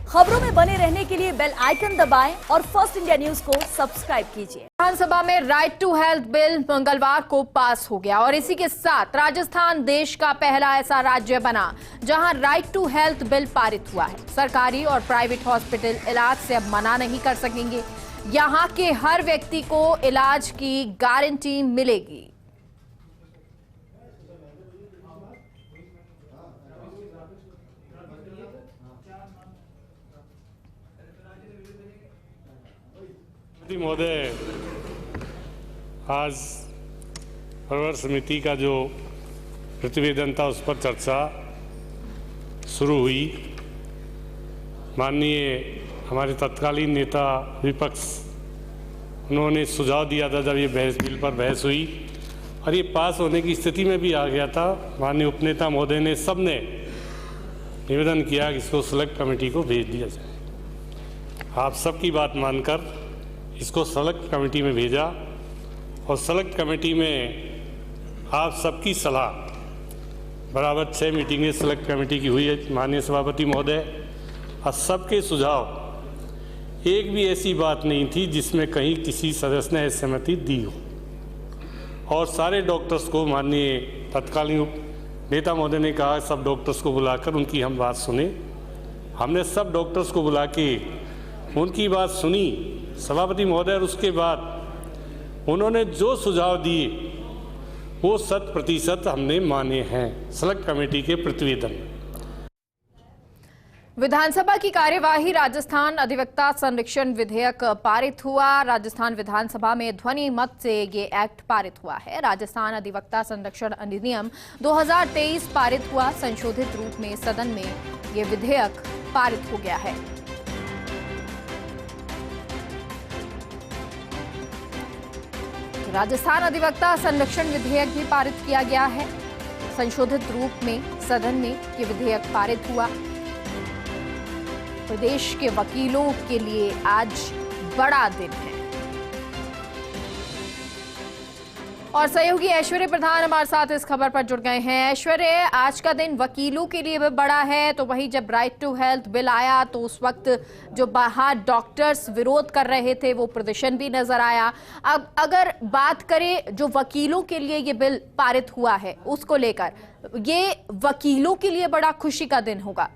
खबरों में बने रहने के लिए बेल आइकन दबाएं और फर्स्ट इंडिया न्यूज को सब्सक्राइब कीजिए। विधानसभा में राइट टू हेल्थ बिल मंगलवार को पास हो गया और इसी के साथ राजस्थान देश का पहला ऐसा राज्य बना जहां राइट टू हेल्थ बिल पारित हुआ है। सरकारी और प्राइवेट हॉस्पिटल इलाज से अब मना नहीं कर सकेंगे। यहां के हर व्यक्ति को इलाज की गारंटी मिलेगी। महोदय, आज प्रवर समिति का जो प्रतिवेदन था उस पर चर्चा शुरू हुई। माननीय हमारे तत्कालीन नेता विपक्ष, उन्होंने सुझाव दिया था जब ये बिल पर बहस हुई और ये पास होने की स्थिति में भी आ गया था। माननीय उपनेता महोदय ने सबने निवेदन किया कि इसको सेलेक्ट कमेटी को भेज दिया जाए। आप सबकी बात मानकर इसको सेलेक्ट कमेटी में भेजा और सेलेक्ट कमेटी में आप सबकी सलाह, बराबर 6 मीटिंगें सेलेक्ट कमेटी की हुई है माननीय सभापति महोदय, और सबके सुझाव, एक भी ऐसी बात नहीं थी जिसमें कहीं किसी सदस्य ने सहमति दी हो। और सारे डॉक्टर्स को माननीय तत्कालीन नेता महोदय ने कहा सब डॉक्टर्स को बुलाकर उनकी हम बात सुने। हमने सब डॉक्टर्स को बुला के उनकी बात सुनी सभापति महोदय, और उसके बाद उन्होंने जो सुझाव दिए वो 100% हमने माने हैं सेलेक्ट कमेटी के प्रतिवेदन। विधानसभा की कार्यवाही राजस्थान अधिवक्ता संरक्षण विधेयक पारित हुआ। राजस्थान विधानसभा में ध्वनि मत से ये एक्ट पारित हुआ है। राजस्थान अधिवक्ता संरक्षण अधिनियम 2023 पारित हुआ। संशोधित रूप में सदन में ये विधेयक पारित हो गया है। राजस्थान अधिवक्ता संरक्षण विधेयक भी पारित किया गया है। संशोधित रूप में सदन में ये विधेयक पारित हुआ। प्रदेश के वकीलों के लिए आज बड़ा दिन है। और सहयोगी ऐश्वर्य प्रधान हमारे साथ इस खबर पर जुड़ गए हैं। ऐश्वर्य, आज का दिन वकीलों के लिए भी बड़ा है, तो वही जब राइट टू हेल्थ बिल आया तो उस वक्त जो बाहर डॉक्टर्स विरोध कर रहे थे वो प्रदर्शन भी नजर आया। अब अगर बात करें जो वकीलों के लिए ये बिल पारित हुआ है उसको लेकर, ये वकीलों के लिए बड़ा खुशी का दिन होगा।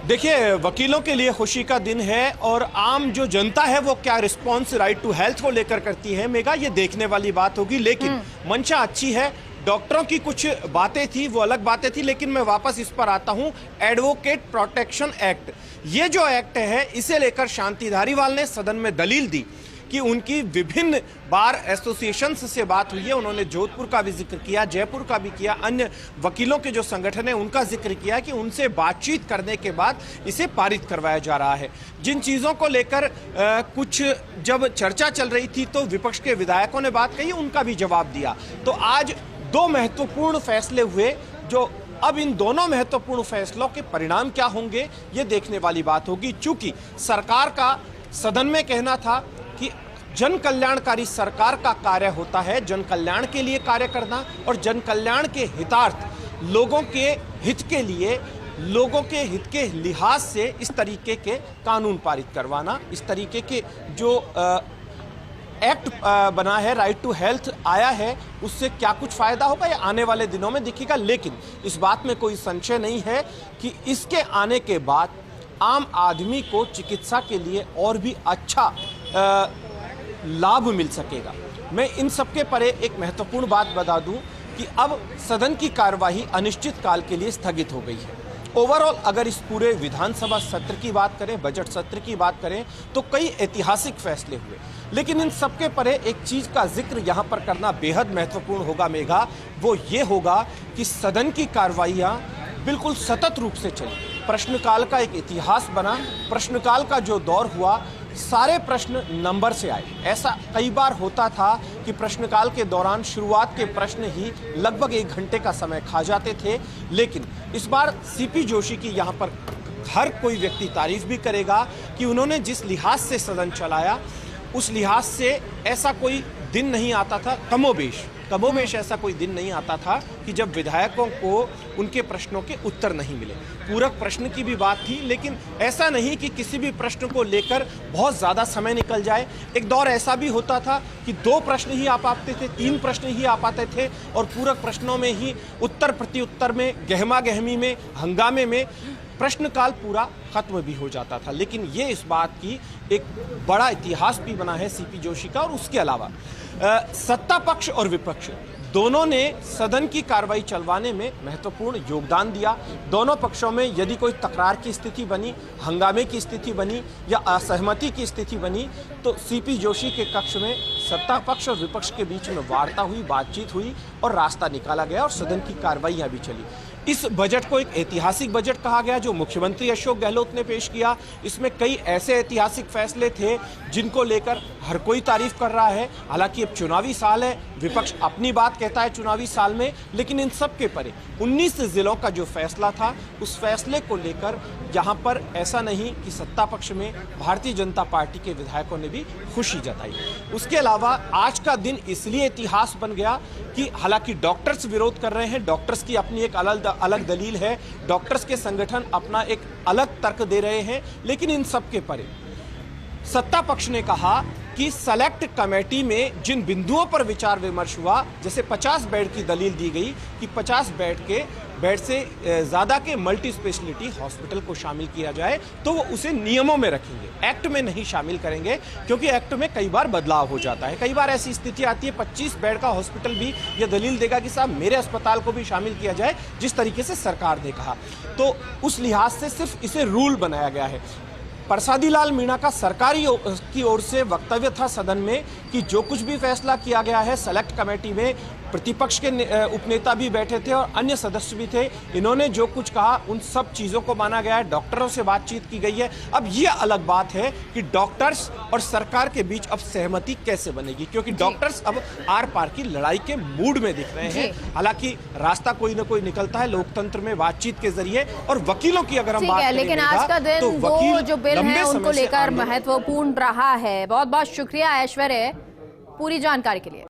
देखिए, वकीलों के लिए खुशी का दिन है और आम जो जनता है वो क्या रिस्पॉन्स राइट टू हेल्थ को लेकर करती है मेघा, ये देखने वाली बात होगी। लेकिन मंशा अच्छी है। डॉक्टरों की कुछ बातें थी, वो अलग बातें थी, लेकिन मैं वापस इस पर आता हूं। एडवोकेट प्रोटेक्शन एक्ट, ये जो एक्ट है इसे लेकर शांति धारीवाल ने सदन में दलील दी कि उनकी विभिन्न बार एसोसिएशंस से बात हुई है। उन्होंने जोधपुर का भी जिक्र किया, जयपुर का भी किया, अन्य वकीलों के जो संगठन है उनका जिक्र किया कि उनसे बातचीत करने के बाद इसे पारित करवाया जा रहा है। जिन चीज़ों को लेकर कुछ जब चर्चा चल रही थी तो विपक्ष के विधायकों ने बात कही, उनका भी जवाब दिया। तो आज 2 महत्वपूर्ण फैसले हुए, जो अब इन दोनों महत्वपूर्ण फैसलों के परिणाम क्या होंगे ये देखने वाली बात होगी। चूंकि सरकार का सदन में कहना था कि जन कल्याणकारी सरकार का कार्य होता है जन कल्याण के लिए कार्य करना और जन कल्याण के हितार्थ, लोगों के हित के लिए, लोगों के हित के लिहाज से इस तरीके के कानून पारित करवाना, इस तरीके के जो एक्ट बना है, राइट टू हेल्थ आया है, उससे क्या कुछ फायदा होगा ये आने वाले दिनों में दिखेगा। लेकिन इस बात में कोई संशय नहीं है कि इसके आने के बाद आम आदमी को चिकित्सा के लिए और भी अच्छा लाभ मिल सकेगा। मैं इन सबके परे एक महत्वपूर्ण बात बता दूं कि अब सदन की कार्यवाही अनिश्चित काल के लिए स्थगित हो गई है। ओवरऑल अगर इस पूरे विधानसभा सत्र की बात करें, बजट सत्र की बात करें, तो कई ऐतिहासिक फैसले हुए। लेकिन इन सबके परे एक चीज का जिक्र यहां पर करना बेहद महत्वपूर्ण होगा मेघा, वो ये होगा कि सदन की कार्रवाइयां बिल्कुल सतत रूप से चली। प्रश्नकाल का एक इतिहास बना। प्रश्नकाल का जो दौर हुआ, सारे प्रश्न नंबर से आए। ऐसा कई बार होता था कि प्रश्नकाल के दौरान शुरुआत के प्रश्न ही लगभग 1 घंटे का समय खा जाते थे। लेकिन इस बार सीपी जोशी की यहाँ पर हर कोई व्यक्ति तारीफ भी करेगा कि उन्होंने जिस लिहाज से सदन चलाया, उस लिहाज से ऐसा कोई दिन नहीं आता था कमोबेश कमोबेश ऐसा कोई दिन नहीं आता था कि जब विधायकों को उनके प्रश्नों के उत्तर नहीं मिले। पूरक प्रश्न की भी बात थी, लेकिन ऐसा नहीं कि किसी भी प्रश्न को लेकर बहुत ज़्यादा समय निकल जाए। एक दौर ऐसा भी होता था कि 2 प्रश्न ही आ पाते थे, 3 प्रश्न ही आ पाते थे और पूरक प्रश्नों में ही उत्तर प्रत्युत्तर में, गहमा गहमी में, हंगामे में प्रश्नकाल पूरा खत्म भी हो जाता था। लेकिन ये इस बात की एक बड़ा इतिहास भी बना है सीपी जोशी का। और उसके अलावा सत्ता पक्ष और विपक्ष दोनों ने सदन की कार्रवाई चलवाने में महत्वपूर्ण योगदान दिया। दोनों पक्षों में यदि कोई तकरार की स्थिति बनी, हंगामे की स्थिति बनी या असहमति की स्थिति बनी, तो सीपी जोशी के कक्ष में सत्ता पक्ष और विपक्ष के बीच में वार्ता हुई, बातचीत हुई और रास्ता निकाला गया और सदन की कार्रवाइयां भी चली। इस बजट को एक ऐतिहासिक बजट कहा गया जो मुख्यमंत्री अशोक गहलोत ने पेश किया। इसमें कई ऐसे ऐतिहासिक फैसले थे जिनको लेकर हर कोई तारीफ कर रहा है। हालांकि अब चुनावी साल है, विपक्ष अपनी बात कहता है चुनावी साल में, लेकिन इन सब के परे 19 जिलों का जो फैसला था, उस फैसले को लेकर यहाँ पर ऐसा नहीं कि सत्ता पक्ष में भारतीय जनता पार्टी के विधायकों ने भी खुशी जताई। उसके अलावा आज का दिन इसलिए इतिहास बन गया कि हालांकि डॉक्टर्स विरोध कर रहे हैं, डॉक्टर्स की अपनी एक अलग दलील है, डॉक्टर्स के संगठन अपना एक अलग तर्क दे रहे हैं, लेकिन इन सब के परे सत्ता पक्ष ने कहा कि सेलेक्ट कमेटी में जिन बिंदुओं पर विचार विमर्श हुआ, जैसे 50 बेड की दलील दी गई कि 50 बेड से ज़्यादा के मल्टी स्पेशलिटी हॉस्पिटल को शामिल किया जाए, तो वो उसे नियमों में रखेंगे, एक्ट में नहीं शामिल करेंगे, क्योंकि एक्ट में कई बार बदलाव हो जाता है। कई बार ऐसी स्थिति आती है 25 बेड का हॉस्पिटल भी ये दलील देगा कि साहब मेरे अस्पताल को भी शामिल किया जाए, जिस तरीके से सरकार ने कहा। तो उस लिहाज से सिर्फ इसे रूल बनाया गया है। प्रसादी लाल मीणा का सरकारी की ओर से वक्तव्य था सदन में कि जो कुछ भी फैसला किया गया है सेलेक्ट कमेटी में, प्रतिपक्ष के उपनेता भी बैठे थे और अन्य सदस्य भी थे, इन्होंने जो कुछ कहा उन सब चीज़ों को माना गया है। डॉक्टरों से बातचीत की गई है। अब ये अलग बात है कि डॉक्टर्स और सरकार के बीच अब सहमति कैसे बनेगी, क्योंकि डॉक्टर्स अब आर पार की लड़ाई के मूड में दिख रहे हैं। हालांकि रास्ता कोई ना कोई निकलता है लोकतंत्र में बातचीत के जरिए। और वकीलों की अगर हम बात करें, लेकिन आज का दिन तो दो जो बिल हैं उनको लेकर आंदोलन महत्वपूर्ण रहा है। बहुत बहुत शुक्रिया ऐश्वर्य पूरी जानकारी के लिए।